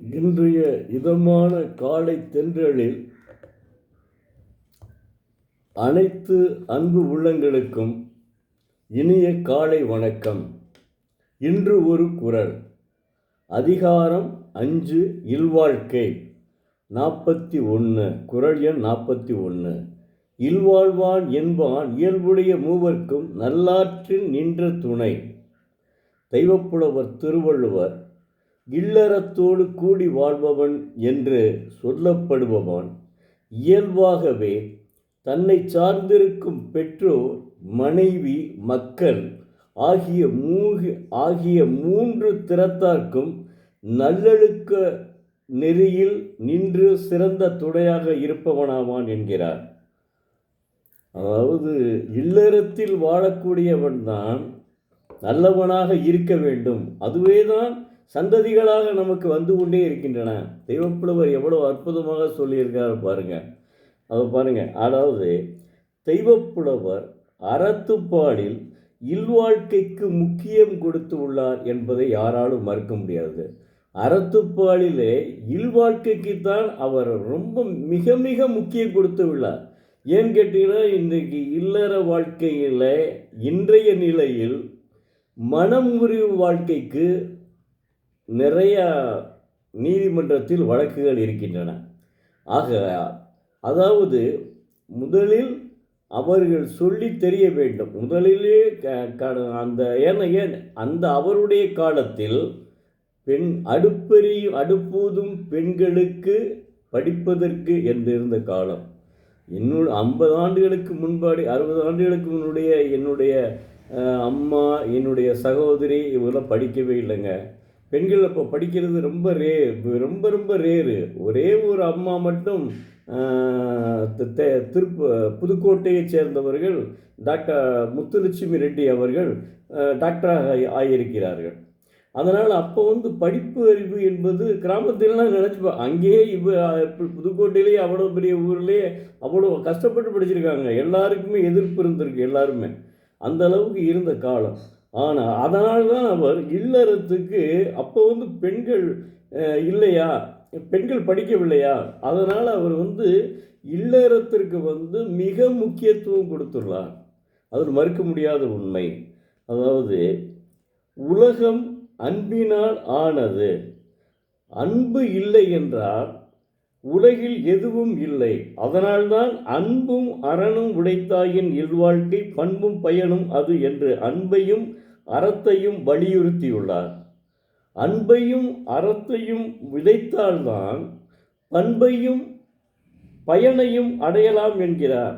இன்றைய இதமான காலை தென்றலில் அனைத்து அன்பு உள்ளங்களுக்கும் இனிய காலை வணக்கம். இன்று ஒரு குறள். அதிகாரம் 5 இல்வாழ்க்கை 41. குறள் எண் 41. இல்வாழ்வான் என்பான் இயல்புடைய மூவர்க்கும் நல்லாற்றின் நின்ற துணை. தெய்வப்புலவர் திருவள்ளுவர் இல்லறத்தோடு கூடி வாழ்பவன் என்று சொல்லப்படுபவன் இயல்பாகவே தன்னை சார்ந்திருக்கும் பெற்றோர், மனைவி, மக்கள் ஆகிய மூன்று திறத்தார்க்கும் நல்லொழுக்க நெறியில் நின்று சிறந்த துணையாக இருப்பவனாவான் என்கிறார். அதாவது இல்லறத்தில் வாழக்கூடியவன்தான் நல்லவனாக இருக்க வேண்டும். அதுவேதான் சந்ததிகளாக நமக்கு வந்து கொண்டே இருக்கின்றன. தெய்வப்புலவர் எவ்வளோ அற்புதமாக சொல்லியிருக்காரு பாருங்க. அதை பாருங்க. அதாவது தெய்வப்புலவர் அறத்துப்பாலில் இல்வாழ்க்கைக்கு முக்கியம் கொடுத்து உள்ளார் என்பதை யாராலும் மறுக்க முடியாது. அறத்துப்பாலிலே இல்வாழ்க்கைக்குத்தான் அவர் ரொம்ப மிக மிக முக்கியம் கொடுத்து உள்ளார். ஏன்னு கேட்டீங்கன்னா, இன்றைக்கு இல்லற வாழ்க்கையில் இன்றைய நிலையில் மனமுறிவு வாழ்க்கைக்கு நிறைய நீதிமன்றத்தில் வழக்குகள் இருக்கின்றன. அதாவது முதலில் அவர்கள் சொல்லி தெரிய வேண்டும். முதலிலே அந்த அவருடைய காலத்தில் அடுப்பூதும் பெண்களுக்கு படிப்பதற்கு என்றிருந்த காலம். 50 ஆண்டுகளுக்கு முன்பாடி 60 ஆண்டுகளுக்கு முன்னுடைய என்னுடைய அம்மா, என்னுடைய சகோதரி இவங்களாம் படிக்கவே இல்லைங்க. பெண்கள் அப்போ படிக்கிறது ரொம்ப ரொம்ப ரேரு. ஒரே ஒரு அம்மா மட்டும் புதுக்கோட்டையை சேர்ந்தவர்கள் டாக்டர் முத்துலட்சுமி ரெட்டி அவர்கள் டாக்டராக ஆகியிருக்கிறார்கள். அதனால் அப்போ படிப்பு அறிவு என்பது கிராமத்திலாம் நினச்சிப்பா. அங்கேயே புதுக்கோட்டையிலேயே அவ்வளோ பெரிய ஊர்லேயே அவ்வளோ கஷ்டப்பட்டு படிச்சிருக்காங்க. எல்லாருக்குமே எதிர்ப்பு இருந்திருக்கு, எல்லாருமே அந்த அளவுக்கு இருந்த காலம். ஆனால் அதனால் தான் அவர் இல்லறத்துக்கு அப்போ பெண்கள் இல்லையா, பெண்கள் படிக்கவில்லையா, அதனால் அவர் இல்லறத்திற்கு மிக முக்கியத்துவம் கொடுத்துள்ளார். அது மறுக்க முடியாத உண்மை. அதாவது உலகம் அன்பினால் ஆனது. அன்பு இல்லை என்றால் உலகில் எதுவும் இல்லை. அதனால்தான் அன்பும் அறனும் உடைத்தாயின் இல்வாழ்க்கை பண்பும் பயனும் அது என்று அன்பையும் அறத்தையும் வலியுறுத்தியுள்ளார். அன்பையும் அறத்தையும் விதைத்தால்தான் பண்பையும் பயனையும் அடையலாம் என்கிறார்.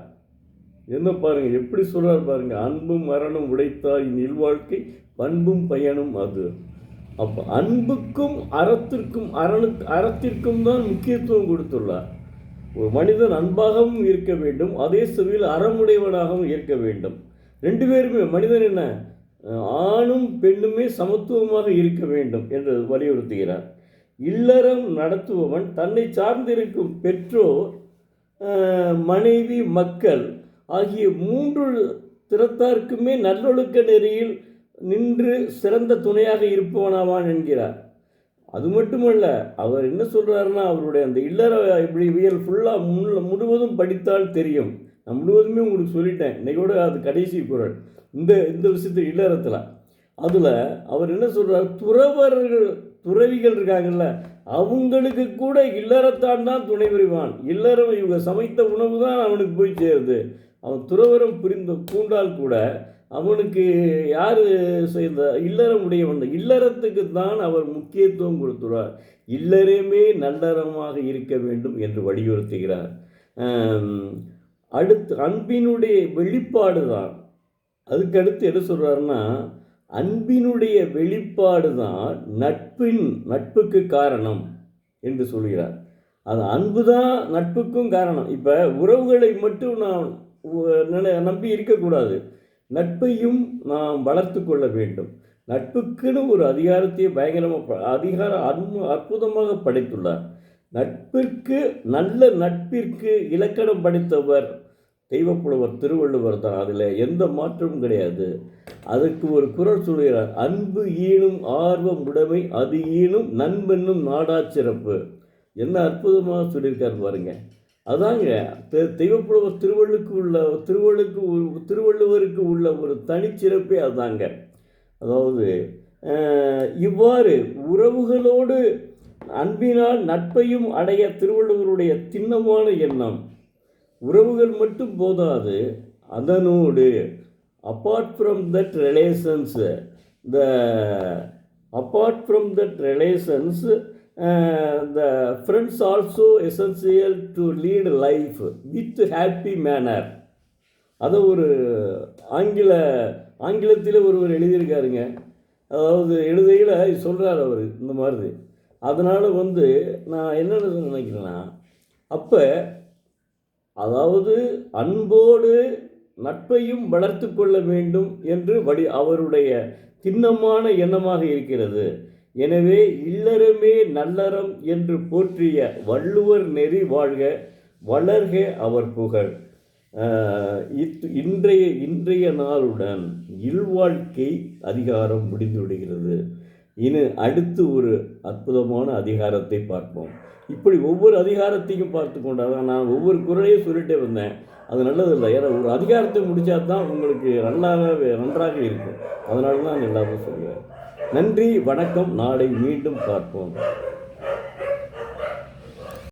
என்ன பாருங்க, எப்படி சொல்றார் பாருங்க. அன்பும் அறனும் உடைத்தாயின் இல்வாழ்க்கை பண்பும் பயனும் அது. அப்போ அன்புக்கும் அறத்திற்கும் தான் முக்கியத்துவம் கொடுத்துள்ளார். ஒரு மனிதன் அன்பாகவும் இருக்க வேண்டும், அதே சமயம் அறமுடையவனாகவும் இருக்க வேண்டும். ரெண்டு பேருமே மனிதன் என்ன, ஆணும் பெண்ணுமே சமத்துவமாக இருக்க வேண்டும் என்று வலியுறுத்துகிறார். இல்லறம் நடத்துபவன் தன்னை சார்ந்திருக்கும் பெற்றோர், மனைவி, மக்கள் ஆகிய மூன்று திறத்தார்க்குமே நல்லொழுக்க நெறியில் நின்று சிறந்த துணையாக இருப்பவனாவான் என்கிறார். அது மட்டுமல்ல, அவர் என்ன சொல்கிறாருன்னா, அவருடைய அந்த இல்லற இப்படிவியல் ஃபுல்லாக முழுவதும் படித்தால் தெரியும். நான் முழுவதுமே உங்களுக்கு சொல்லிட்டேன். இன்னைக்கூட அது கடைசி குறள் இந்த விஷயத்தில் இல்லறத்தில். அதில் அவர் என்ன சொல்கிறார், துறவிகள் இருக்காங்கல்ல, அவங்களுக்கு கூட இல்லறத்தான் தான் துணை புரிவான். இல்லறம் இவங்க சமைத்த உணவு தான் அவனுக்கு போய் சேருது. அவன் துறவரம் புரிந்த பூண்டால் கூட அவனுக்கு யார் செய்த இல்லறம் உடையவன், இல்லறத்துக்கு தான் அவர் முக்கியத்துவம் கொடுத்துள்ளார். இல்லறமே நல்லறமாக இருக்க வேண்டும் என்று வலியுறுத்துகிறார். அடுத்து அன்பினுடைய வெளிப்பாடு தான். அதுக்கடுத்து என்ன சொல்கிறாருன்னா, அன்பினுடைய வெளிப்பாடு தான் நட்புக்கு காரணம் என்று சொல்கிறார். அது அன்பு தான் நட்புக்கும் காரணம். இப்போ உறவுகளை மட்டும் நாம் நம்பி இருக்கக்கூடாது. நட்பையும் நாம் வளர்த்து கொள்ள வேண்டும். நட்புக்குன்னு ஒரு அதிகாரத்தையே அற்புதமாக படைத்துள்ளார். நல்ல நட்பிற்கு இலக்கணம் படைத்தவர் தெய்வப்புலவர் திருவள்ளுவர் தான், அதில் எந்த மாற்றமும் கிடையாது. அதுக்கு ஒரு குறள் சொல்கிறார், அன்பு ஈனும் ஆர்வம் உடைமை அது ஈனும் நண்பென்னும் நாடா சிறப்பு. என்ன அற்புதமாக சொல்லியிருக்காரு பாருங்க. அதாங்க தெய்வப்புலவர் திருவள்ளுவருக்கு உள்ள ஒரு தனிச்சிறப்பே அதாங்க. அதாவது இவ்வாறு உறவுகளோடு அன்பினால் நட்பையும் அடைய திருவள்ளுவருடைய திண்ணமான எண்ணம். உறவுகள் மட்டும் போதாது, அதனோடு apart from that relations the friends also essential to lead life with happy manner. அதை ஒரு ஆங்கிலத்தில் ஒருவர் எழுதியிருக்காருங்க. அதாவது எழுதையில் சொல்கிறார் அவர் இந்த மாதிரி. அதனால் நான் என்னென்ன நினைக்கிறேன்னா, அப்போ அதாவது அன்போடு நட்பையும் வளர்த்து கொள்ள வேண்டும் என்று அவருடைய திண்ணமான எண்ணமாக இருக்கிறது. எனவே இல்லறமே நல்லறம் என்று போற்றிய வள்ளுவர் நெறி வாழ்க, வளர்க அவர் புகழ். இன்றைய நாளுடன் இல்வாழ்க்கை அதிகாரம் முடிந்துவிடுகிறது. இனி அடுத்து ஒரு அற்புதமான அதிகாரத்தை பார்ப்போம். இப்படி ஒவ்வொரு அதிகாரத்தையும் பார்த்து கொண்டாதான் நான் ஒவ்வொரு குறளையும் சொல்லிட்டே வந்தேன். அது நல்லதில்லை. ஏன்னா ஒரு அதிகாரத்தை முடித்தா தான் உங்களுக்கு நன்றாக இருக்கும். அதனால தான் எல்லாரும் சொல்லுவேன். நன்றி, வணக்கம். நாளை மீண்டும் பார்ப்போம்.